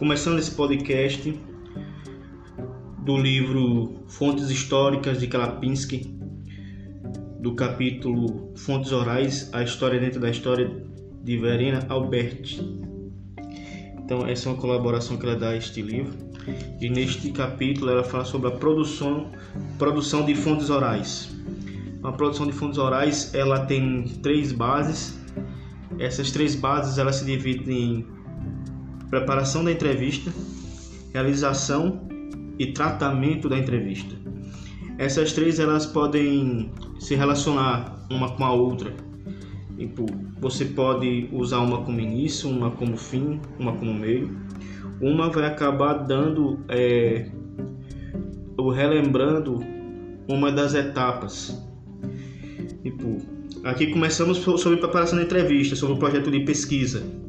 começando esse podcast do livro Fontes Históricas de Klapinski, do capítulo Fontes Orais, a história dentro da história, de Verena Alberti. Então essa é uma colaboração que ela dá a este livro, e neste capítulo ela fala sobre a produção de fontes orais. A produção de fontes orais, ela tem 3 bases. Essas 3 bases elas se dividem em preparação da entrevista, realização e tratamento da entrevista. Essas 3 elas podem se relacionar uma com a outra. Você pode usar uma como início, uma como fim, uma como meio. Uma vai acabar dando ou relembrando uma das etapas. Aqui começamos sobre preparação da entrevista, sobre o projeto de pesquisa.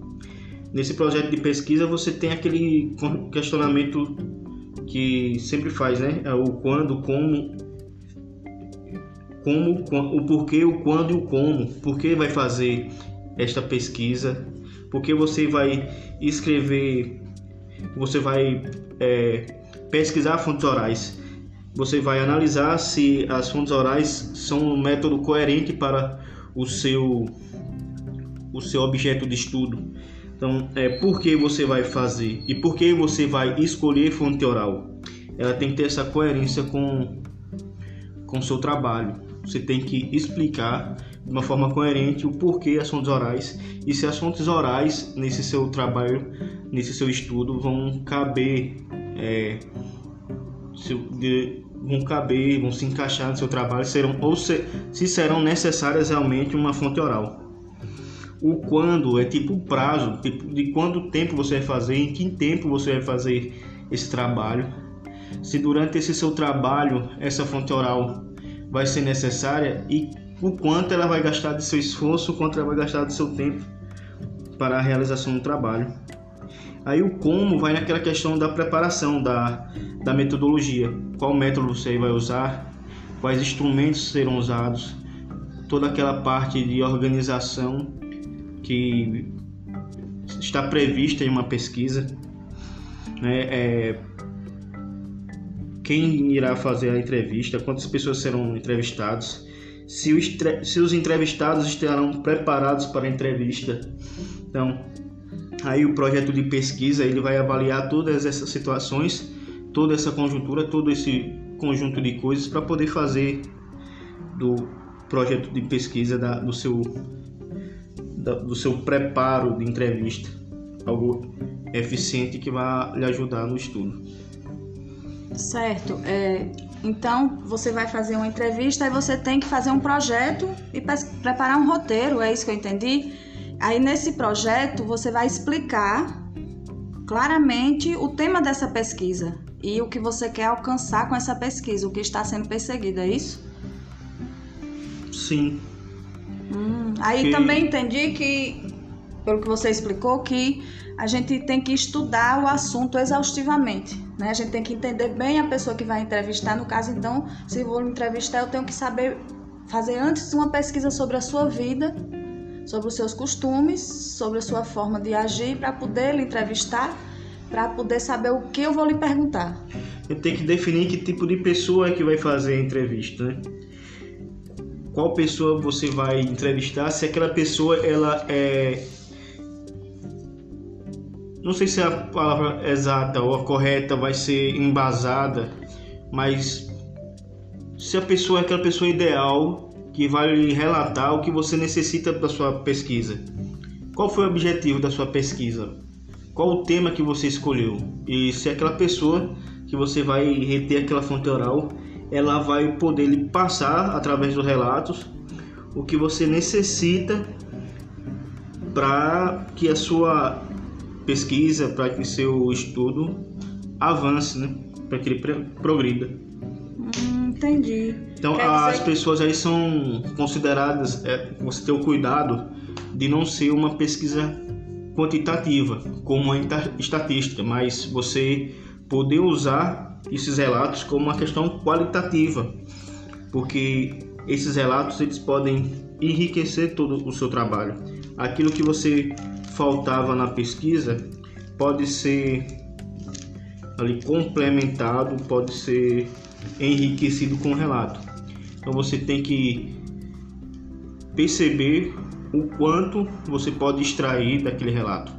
Nesse projeto de pesquisa você tem aquele questionamento que sempre faz, né? O quando, como, o porquê, o quando e o como. Por que vai fazer esta pesquisa? Por que você vai escrever, você vai pesquisar fontes orais? Você vai analisar se as fontes orais são um método coerente para o seu objeto de estudo. Então, por que você vai fazer e por que você vai escolher fonte oral? Ela tem que ter essa coerência com o seu trabalho. Você tem que explicar de uma forma coerente o porquê as fontes orais e se as fontes orais nesse seu trabalho, nesse seu estudo, vão se encaixar no seu trabalho, se serão necessárias realmente uma fonte oral. O quando é tipo o prazo, de quanto tempo você vai fazer, em que tempo você vai fazer esse trabalho. Se durante esse seu trabalho essa fonte oral vai ser necessária e o quanto ela vai gastar de seu esforço, o quanto ela vai gastar do seu tempo para a realização do trabalho. Aí o como vai naquela questão da preparação, da metodologia. Qual método você vai usar, quais instrumentos serão usados, toda aquela parte de organização que está prevista em uma pesquisa, né? Quem irá fazer a entrevista, quantas pessoas serão entrevistadas, se os entrevistados estarão preparados para a entrevista. Então, aí o projeto de pesquisa ele vai avaliar todas essas situações, toda essa conjuntura, todo esse conjunto de coisas para poder fazer do projeto de pesquisa do seu preparo de entrevista algo eficiente que vai lhe ajudar no estudo. Certo. Então você vai fazer uma entrevista e você tem que fazer um projeto e preparar um roteiro, é isso que eu entendi? Aí nesse projeto você vai explicar claramente o tema dessa pesquisa e o que você quer alcançar com essa pesquisa, o que está sendo perseguido, é isso? Sim. Aí também entendi que, pelo que você explicou, que a gente tem que estudar o assunto exaustivamente, né? A gente tem que entender bem a pessoa que vai entrevistar. No caso, então, se eu vou entrevistar, eu tenho que saber fazer antes uma pesquisa sobre a sua vida, sobre os seus costumes, sobre a sua forma de agir, para poder lhe entrevistar, para poder saber o que eu vou lhe perguntar. Eu tenho que definir que tipo de pessoa é que vai fazer a entrevista, né? Qual pessoa você vai entrevistar, se aquela pessoa ela não sei se a palavra exata ou a correta vai ser embasada, mas se a pessoa é aquela pessoa ideal que vai lhe relatar o que você necessita da sua pesquisa. Qual foi o objetivo da sua pesquisa? Qual o tema que você escolheu? E se aquela pessoa que você vai reter aquela fonte oral, ela vai poder lhe passar através dos relatos o que você necessita para que a sua pesquisa, para que seu estudo avance, né? Para que ele progrida. Entendi. Então as pessoas aí são consideradas, você ter o cuidado de não ser uma pesquisa quantitativa, como a estatística, mas você poder usar esses relatos como uma questão qualitativa, porque esses relatos eles podem enriquecer todo o seu trabalho. Aquilo que você faltava na pesquisa pode ser ali complementado, pode ser enriquecido com o relato. Então você tem que perceber o quanto você pode extrair daquele relato,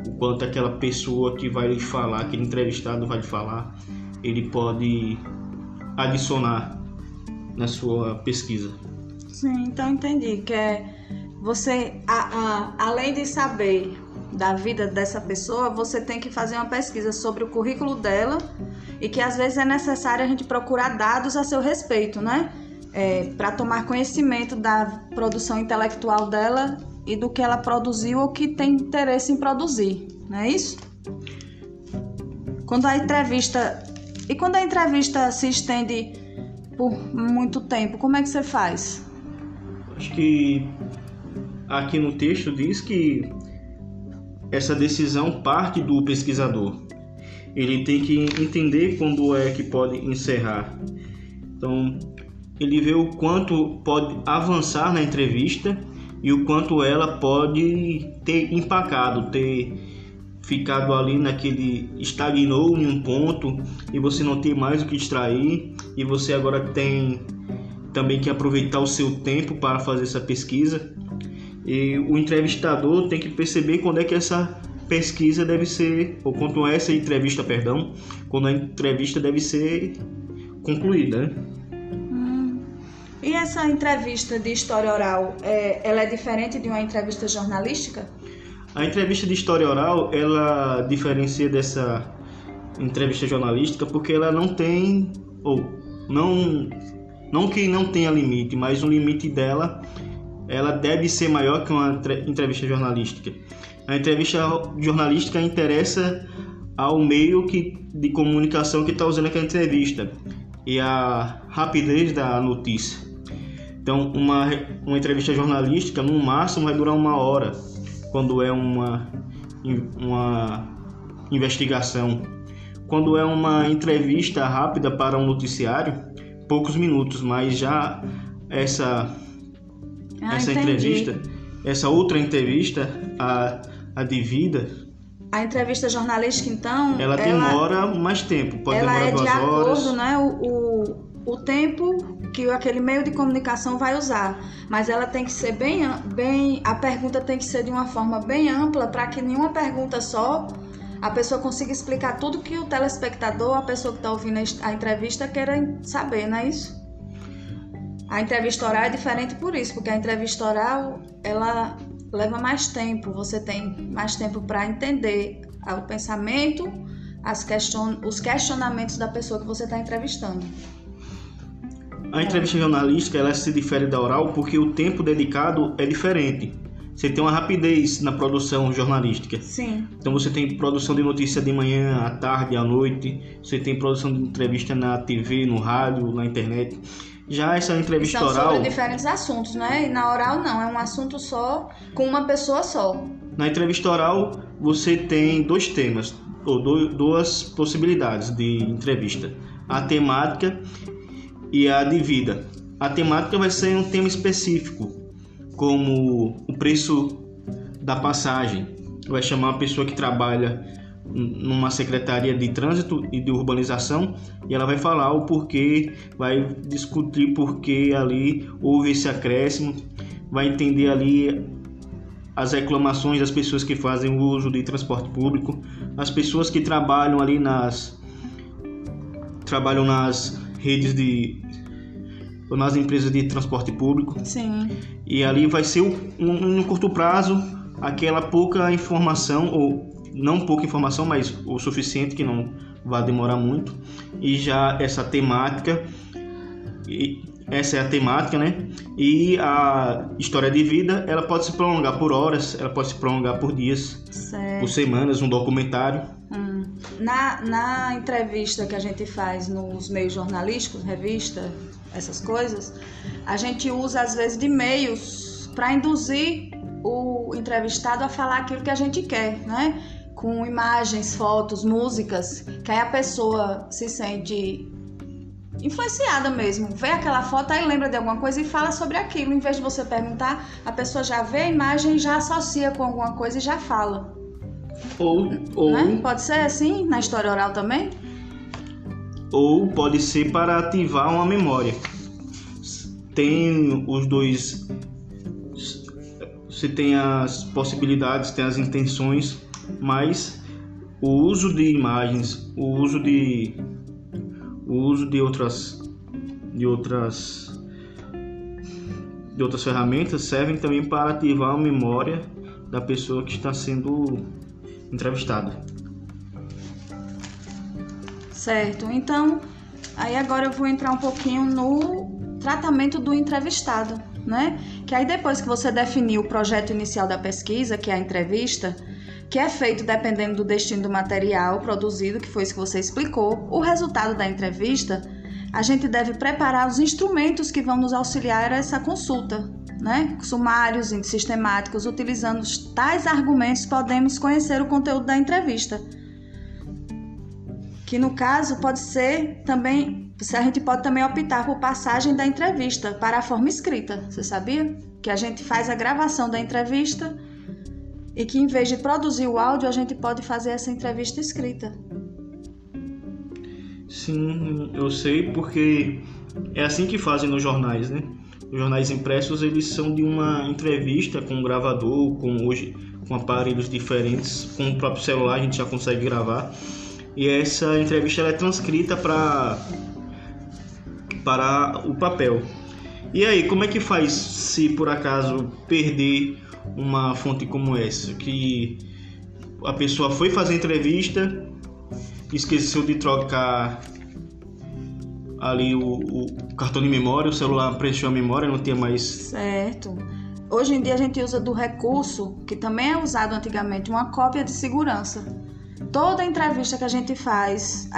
o quanto aquela pessoa que vai lhe falar, aquele entrevistado vai lhe falar, ele pode adicionar na sua pesquisa. Sim, então entendi que você, além de saber da vida dessa pessoa, você tem que fazer uma pesquisa sobre o currículo dela e que às vezes é necessário a gente procurar dados a seu respeito, né? Para tomar conhecimento da produção intelectual dela e do que ela produziu ou que tem interesse em produzir, não é isso? Quando a entrevista se estende por muito tempo, como é que você faz? Acho que aqui no texto diz que essa decisão parte do pesquisador. Ele tem que entender quando é que pode encerrar. Então, ele vê o quanto pode avançar na entrevista e o quanto ela pode ter empacado, ter ficado ali estagnou em um ponto e você não tem mais o que extrair e você agora tem também que aproveitar o seu tempo para fazer essa pesquisa. E o entrevistador tem que perceber quando é que essa pesquisa deve ser, ou quando essa entrevista, quando a entrevista deve ser concluída, né? E essa entrevista de história oral, ela é diferente de uma entrevista jornalística? A entrevista de história oral, ela diferencia dessa entrevista jornalística porque ela não tem, ou não que não tenha limite, mas o limite dela, ela deve ser maior que uma entrevista jornalística. A entrevista jornalística interessa ao meio de comunicação que está usando aquela entrevista e a rapidez da notícia. Então, uma entrevista jornalística, no máximo, vai durar 1 hora, quando é uma investigação. Quando é uma entrevista rápida para um noticiário, poucos minutos, mas já essa entrevista, essa outra entrevista, a de vida, a entrevista jornalística, então, ela demora mais tempo, pode demorar 2 horas. Ela é de acordo, né, o tempo que aquele meio de comunicação vai usar, mas ela tem que ser a pergunta tem que ser de uma forma bem ampla para que nenhuma pergunta só a pessoa consiga explicar tudo que o telespectador, a pessoa que está ouvindo a entrevista queira saber, não é isso? A entrevista oral é diferente por isso, porque a entrevista oral, ela leva mais tempo, você tem mais tempo para entender o pensamento, os questionamentos da pessoa que você está entrevistando. A entrevista jornalística, ela se difere da oral porque o tempo dedicado é diferente. Você tem uma rapidez na produção jornalística. Sim. Então você tem produção de notícia de manhã, à tarde, à noite. Você tem produção de entrevista na TV, no rádio, na internet. Já essa entrevista oral... São sobre diferentes assuntos, né? E na oral não, é um assunto só, com uma pessoa só. Na entrevista oral, você tem 2 temas, ou 2 possibilidades de entrevista. A temática e a de vida. A temática vai ser um tema específico, como o preço da passagem. Vai chamar uma pessoa que trabalha numa secretaria de trânsito e de urbanização e ela vai falar o porquê, vai discutir porquê ali houve esse acréscimo, vai entender ali as reclamações das pessoas que fazem o uso de transporte público, as pessoas que trabalham ali nas redes ou nas empresas de transporte público. Sim. E ali vai ser no curto prazo aquela pouca informação, ou não pouca informação, mas o suficiente que não vai demorar muito. E já essa temática, essa é a temática, né? E a história de vida, ela pode se prolongar por horas, ela pode se prolongar por dias, certo, por semanas, um documentário. Na entrevista que a gente faz nos meios jornalísticos, revista, essas coisas, a gente usa às vezes de meios para induzir o entrevistado a falar aquilo que a gente quer, né? Com imagens, fotos, músicas, que aí a pessoa se sente influenciada mesmo, vê aquela foto aí lembra de alguma coisa e fala sobre aquilo, em vez de você perguntar, a pessoa já vê a imagem, já associa com alguma coisa e já fala. Ou Né? Pode ser assim na história oral também? ou pode ser para ativar uma memória. Tem os dois. Você tem as possibilidades, tem as intenções, mas o uso de imagens, o uso de outras ferramentas servem também para ativar a memória da pessoa que está sendo entrevistada. Certo. Então, aí agora eu vou entrar um pouquinho no tratamento do entrevistado, né? Que aí depois que você definiu o projeto inicial da pesquisa, que é a entrevista, que é feito dependendo do destino do material produzido, que foi isso que você explicou, o resultado da entrevista, a gente deve preparar os instrumentos que vão nos auxiliar a essa consulta, né? Sumários, sistemáticos, utilizando tais argumentos, podemos conhecer o conteúdo da entrevista. Que no caso pode ser também, a gente pode também optar por passagem da entrevista para a forma escrita. Você sabia? Que a gente faz a gravação da entrevista e que em vez de produzir o áudio, a gente pode fazer essa entrevista escrita. Sim, eu sei, porque é assim que fazem nos jornais, né? Os jornais impressos, eles são de uma entrevista com um gravador, com aparelhos diferentes, com o próprio celular a gente já consegue gravar. E essa entrevista ela é transcrita para o papel. E aí, como é que faz se por acaso perder uma fonte como essa? Que a pessoa foi fazer a entrevista, esqueceu de trocar ali o cartão de memória, o celular preencheu a memória, não tinha mais... Certo. Hoje em dia a gente usa do recurso, que também é usado antigamente, uma cópia de segurança. Toda entrevista que a gente faz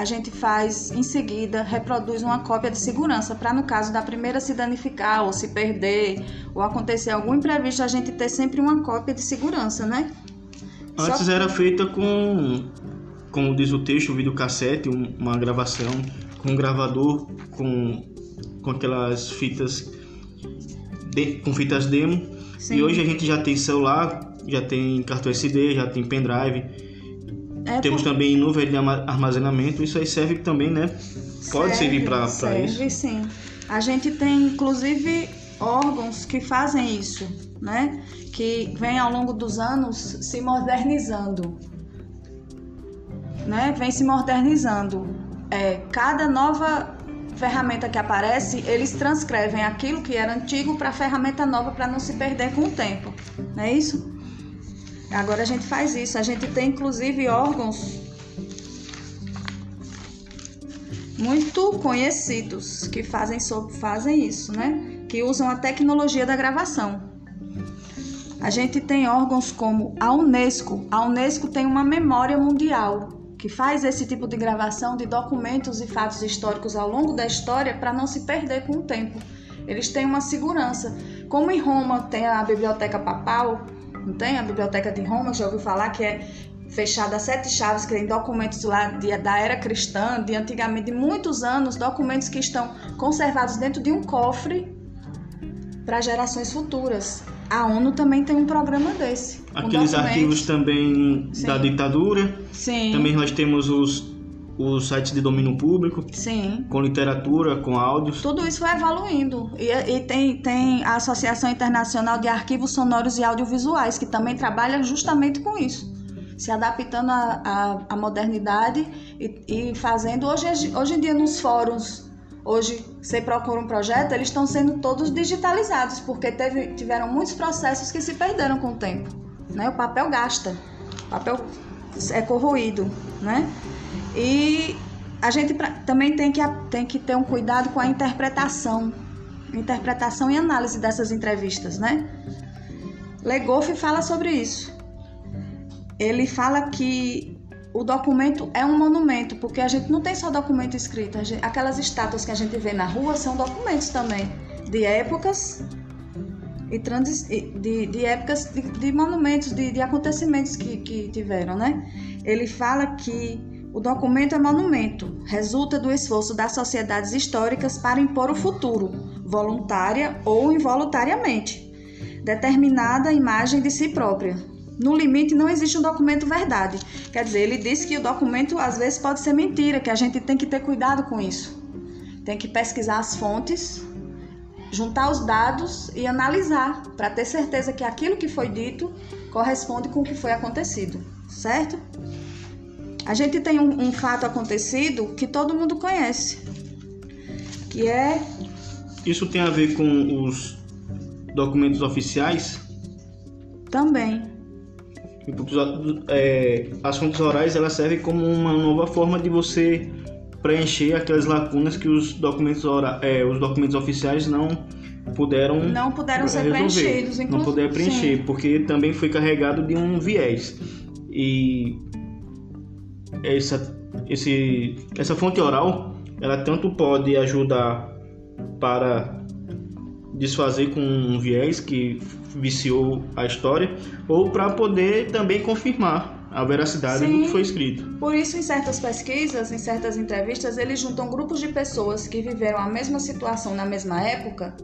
em seguida, reproduz uma cópia de segurança, para no caso da primeira se danificar, ou se perder, ou acontecer algum imprevisto, a gente ter sempre uma cópia de segurança, né? Antes era feita como diz o texto, o videocassete, uma gravação, com um gravador, com aquelas fitas, com fitas demo. Sim. E hoje a gente já tem celular, já tem cartão SD, já tem pendrive. Temos também nuvem de armazenamento, isso aí serve também, né? Pode servir para isso. Serve, sim. A gente tem, inclusive, órgãos que fazem isso, né? Que vem ao longo dos anos se modernizando, né? Vem se modernizando. Cada nova ferramenta que aparece, eles transcrevem aquilo que era antigo para a ferramenta nova para não se perder com o tempo, não é isso? Agora a gente faz isso, a gente tem inclusive órgãos muito conhecidos que fazem isso, né? Que usam a tecnologia da gravação. A gente tem órgãos como a Unesco. A Unesco tem uma memória mundial que faz esse tipo de gravação de documentos e fatos históricos ao longo da história para não se perder com o tempo. Eles têm uma segurança. Como em Roma tem a Biblioteca Papal, não tem? A Biblioteca de Roma, já ouviu falar, que é fechada a 7 chaves, que tem documentos lá da era cristã, de antigamente, de muitos anos, documentos que estão conservados dentro de um cofre para gerações futuras. A ONU também tem um programa desse. Aqueles arquivos também da ditadura. Sim. Também nós temos os sites de domínio público. Sim. Com literatura, com áudios. Tudo isso vai evoluindo. E tem a Associação Internacional de Arquivos Sonoros e Audiovisuais, que também trabalha justamente com isso. Se adaptando à modernidade e fazendo... Hoje em dia, nos fóruns... Hoje, você procura um projeto, eles estão sendo todos digitalizados, porque tiveram muitos processos que se perderam com o tempo, né? O papel gasta, o papel é corroído, né? E a gente também tem que ter um cuidado com a interpretação e análise dessas entrevistas, né? Legoff fala sobre isso. Ele fala que o documento é um monumento, porque a gente não tem só documento escrito. Aquelas estátuas que a gente vê na rua são documentos também, de épocas de monumentos, de acontecimentos que tiveram, né? Ele fala que o documento é monumento, resulta do esforço das sociedades históricas para impor o futuro, voluntária ou involuntariamente, determinada imagem de si própria. no limite não existe um documento verdade. Quer dizer, ele disse que o documento às vezes pode ser mentira, que a gente tem que ter cuidado com isso. Tem que pesquisar as fontes, juntar os dados e analisar, para ter certeza que aquilo que foi dito corresponde com o que foi acontecido, certo? A gente tem um fato acontecido que todo mundo conhece, que é... Isso tem a ver com os documentos oficiais? Também. As fontes orais, elas servem como uma nova forma de você preencher aquelas lacunas que os documentos oficiais não puderam ser preenchidos. Não puderam preencher, porque também foi carregado de um viés. E essa fonte oral, ela tanto pode ajudar para desfazer com um viés que viciou a história, ou para poder também confirmar a veracidade do que foi escrito. Por isso, em certas pesquisas, em certas entrevistas, eles juntam grupos de pessoas que viveram a mesma situação na mesma época,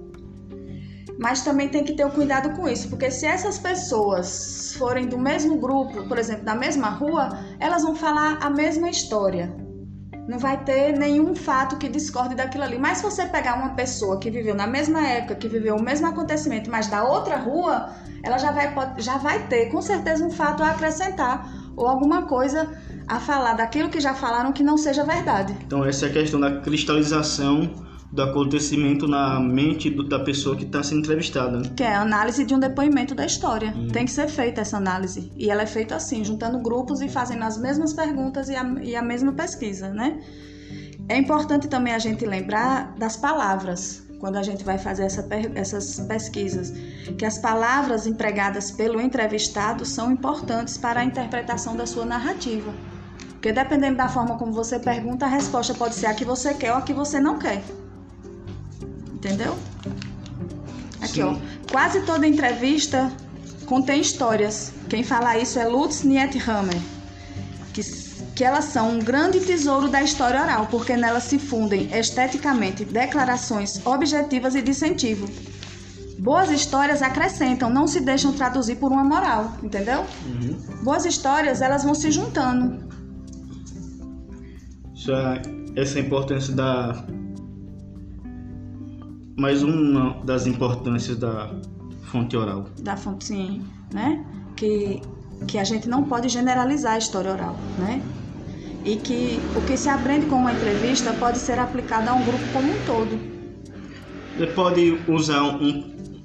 mas também tem que ter um cuidado com isso, porque se essas pessoas forem do mesmo grupo, por exemplo, da mesma rua, elas vão falar a mesma história. Não vai ter nenhum fato que discorde daquilo ali. Mas se você pegar uma pessoa que viveu na mesma época, que viveu o mesmo acontecimento, mas da outra rua, ela já vai ter, com certeza, um fato a acrescentar ou alguma coisa a falar daquilo que já falaram que não seja verdade. Então essa é a questão da cristalização do acontecimento na mente da pessoa que está sendo entrevistada, né? Que é a análise de um depoimento da história. Tem que ser feita essa análise. E ela é feita assim, juntando grupos e fazendo as mesmas perguntas e a mesma pesquisa, né? É importante também a gente lembrar das palavras, quando a gente vai fazer essas pesquisas, que as palavras empregadas pelo entrevistado são importantes para a interpretação da sua narrativa. Porque dependendo da forma como você pergunta, a resposta pode ser a que você quer ou a que você não quer. Entendeu? Aqui, Sim. ó. Quase toda entrevista contém histórias. Quem fala isso é Lutz Niethammer, que elas são um grande tesouro da história oral, porque nelas se fundem esteticamente declarações objetivas e de incentivo. Boas histórias acrescentam, não se deixam traduzir por uma moral, entendeu? Boas histórias, elas vão se juntando. Essa é a importância mais uma das importâncias da fonte oral. Da fonte, sim, né? Que a gente não pode generalizar a história oral, né? E que o que se aprende com uma entrevista pode ser aplicado a um grupo como um todo. Você pode usar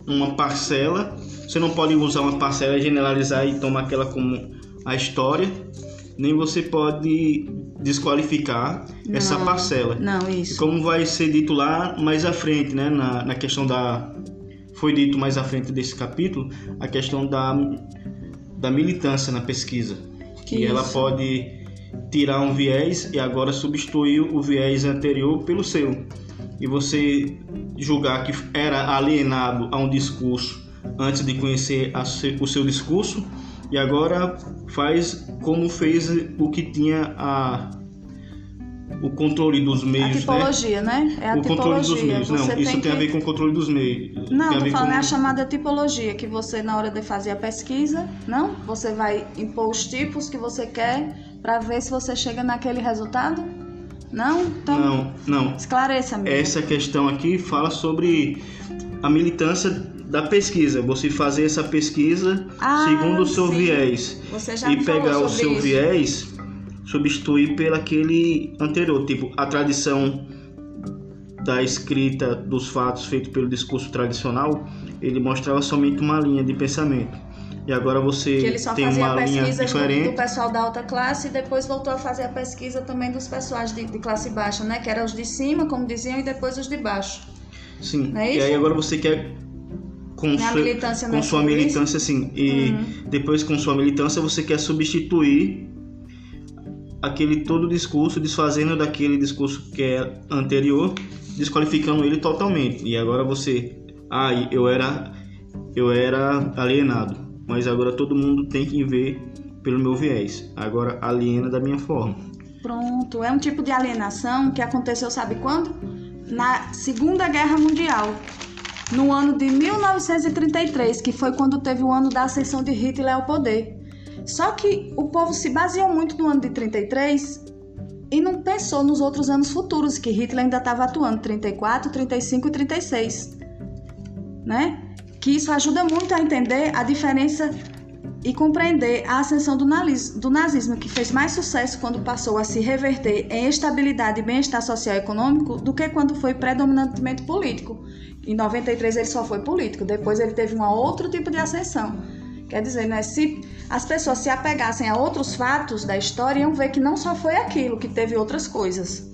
uma parcela, você não pode usar uma parcela e generalizar e tomar aquela como a história, nem você pode desqualificar essa parcela. Não, isso. E como vai ser dito lá mais à frente, né, na questão foi dito mais à frente desse capítulo, a questão da militância na pesquisa. Que ela pode tirar um viés e agora substituir o viés anterior pelo seu. E você julgar que era alienado a um discurso antes de conhecer o seu discurso, e agora faz como fez o que tinha o controle dos meios, a tipologia, né? É a o controle dos meios. Não, isso tem a ver com o controle dos meios. Não, tô falando é a chamada tipologia, que você, na hora de fazer a pesquisa, não? Você vai impor os tipos que você quer para ver se você chega naquele resultado? Não? Então, não. Esclareça, amigo. Essa questão aqui fala sobre a militância da pesquisa. Você fazer essa pesquisa segundo o seu viés. Você já e pegar o seu isso. viés, substituir pelo aquele anterior. Tipo, a tradição da escrita dos fatos feito pelo discurso tradicional, ele mostrava somente uma linha de pensamento. E agora você tem uma linha diferente. Do pessoal da alta classe e depois voltou a fazer a pesquisa também dos pessoais de classe baixa, né? Que eram os de cima, como diziam, e depois os de baixo. Sim, não é isso? E aí agora você quer com sua militância, sim. E depois com sua militância você quer substituir aquele todo discurso, desfazendo daquele discurso que é anterior, desqualificando ele totalmente. E agora você, eu era alienado, mas agora todo mundo tem que ver pelo meu viés. Agora aliena da minha forma. Pronto, é um tipo de alienação que aconteceu, sabe quando? Na Segunda Guerra Mundial, no ano de 1933, que foi quando teve o ano da ascensão de Hitler ao poder. Só que o povo se baseou muito no ano de 33 e não pensou nos outros anos futuros, que Hitler ainda estava atuando, 34, 35 e 36, né? Que isso ajuda muito a entender a diferença e compreender a ascensão do nazismo, que fez mais sucesso quando passou a se reverter em estabilidade e bem-estar social e econômico do que quando foi predominantemente político. Em 93 ele só foi político, depois ele teve um outro tipo de ascensão. Quer dizer, né, se as pessoas se apegassem a outros fatos da história, iam ver que não só foi aquilo, que teve outras coisas.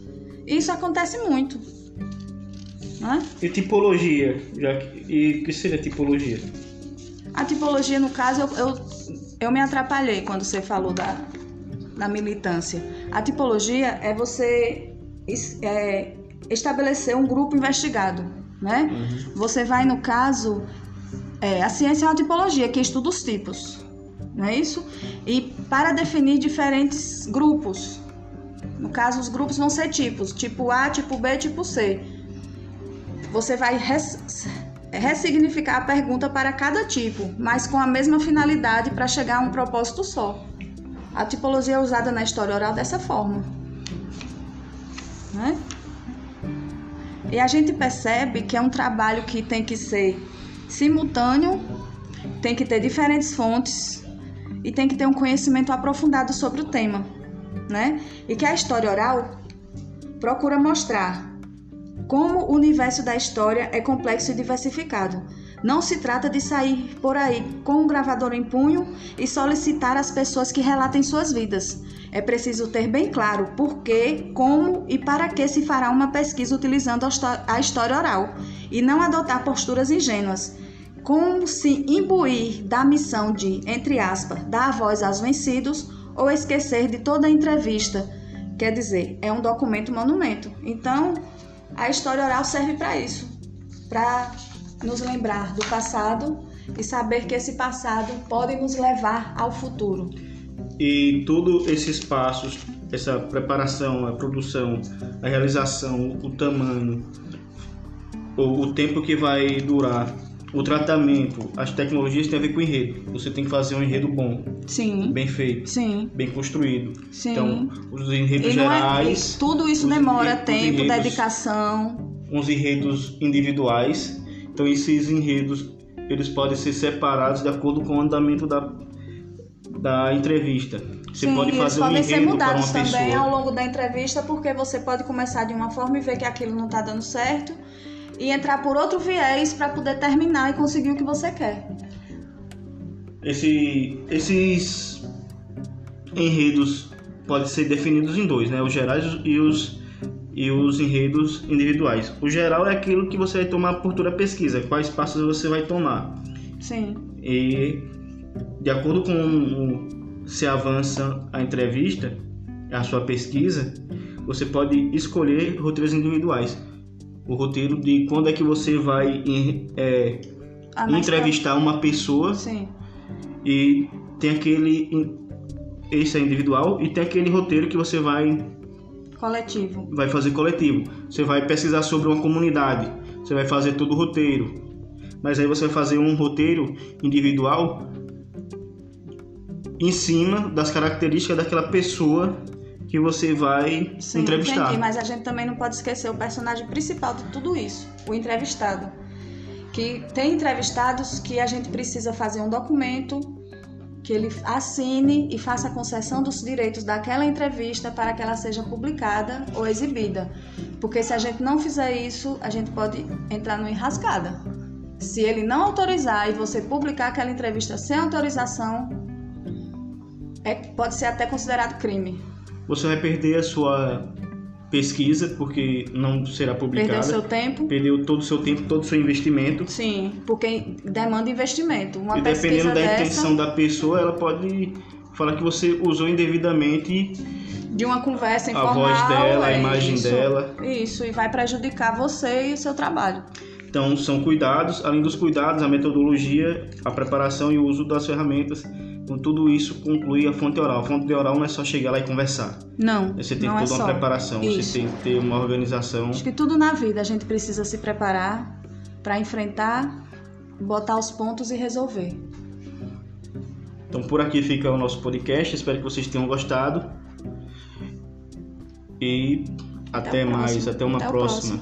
E isso acontece muito. Né? E tipologia? E o que seria tipologia? A tipologia, no caso, eu me atrapalhei quando você falou da militância. A tipologia é você estabelecer um grupo investigado, né? Uhum. Você vai, no caso... a ciência é uma tipologia que estuda os tipos, não é isso? E para definir diferentes grupos, no caso os grupos vão ser tipos, tipo A, tipo B, tipo C. Você vai ressignificar a pergunta para cada tipo, mas com a mesma finalidade para chegar a um propósito só. A tipologia é usada na história oral dessa forma, né? E a gente percebe que é um trabalho que tem que ser simultâneo, tem que ter diferentes fontes e tem que ter um conhecimento aprofundado sobre o tema, né? E que a história oral procura mostrar como o universo da história é complexo e diversificado. Não se trata de sair por aí com um gravador em punho e solicitar às pessoas que relatem suas vidas. É preciso ter bem claro por que, como e para que se fará uma pesquisa utilizando a história oral e não adotar posturas ingênuas. Como se imbuir da missão de, entre aspas, dar voz aos vencidos ou esquecer de toda a entrevista. Quer dizer, é um documento monumento. Então, a história oral serve para isso, para nos lembrar do passado e saber que esse passado pode nos levar ao futuro. E todos esses passos, essa preparação, a produção, a realização, o tamanho, o tempo que vai durar, o tratamento, as tecnologias têm a ver com o enredo. Você tem que fazer um enredo bom, sim, bem feito, sim, bem construído. Sim. Então, os enredos gerais... tudo isso demora tempo, dedicação. Uns enredos individuais. Então, esses enredos, eles podem ser separados de acordo com o andamento da entrevista. Você Sim, pode fazer um enredo ser mudados para uma também pessoa. ao longo da entrevista, porque você pode começar de uma forma e ver que aquilo não está dando certo e entrar por outro viés para poder terminar e conseguir o que você quer. Esses enredos podem ser definidos em dois, né? Os gerais e os enredos individuais. O geral é aquilo que você vai tomar por toda a pesquisa, quais passos você vai tomar. Sim. E de acordo com se avança a entrevista, a sua pesquisa, você pode escolher roteiros individuais. O roteiro de quando é que você vai entrevistar uma pessoa. Sim. E tem esse é individual e tem aquele roteiro que você vai fazer coletivo. Você vai pesquisar sobre uma comunidade, você vai fazer todo o roteiro, mas aí você vai fazer um roteiro individual em cima das características daquela pessoa que você vai entrevistar. Entendi, mas a gente também não pode esquecer o personagem principal de tudo isso, o entrevistado. Que tem entrevistados que a gente precisa fazer um documento que ele assine e faça a concessão dos direitos daquela entrevista para que ela seja publicada ou exibida. Porque se a gente não fizer isso, a gente pode entrar numa enrascada. Se ele não autorizar e você publicar aquela entrevista sem autorização, pode ser até considerado crime. Você vai perder a sua pesquisa, porque não será publicada. Perdeu seu tempo. Perdeu todo o seu tempo, todo o seu investimento. Sim, porque demanda investimento. E dependendo da intenção da pessoa, ela pode falar que você usou indevidamente de uma conversa informal, a voz dela, a imagem dela. Isso, e vai prejudicar você e o seu trabalho. Então, são cuidados, além dos cuidados, a metodologia, a preparação e o uso das ferramentas. Com tudo isso, conclui a fonte oral. A fonte oral não é só chegar lá e conversar. Não, você tem não toda uma preparação, isso. Você tem que ter uma organização. Acho que tudo na vida a gente precisa se preparar para enfrentar, botar os pontos e resolver. Então por aqui fica o nosso podcast, espero que vocês tenham gostado e até mais, até uma próxima.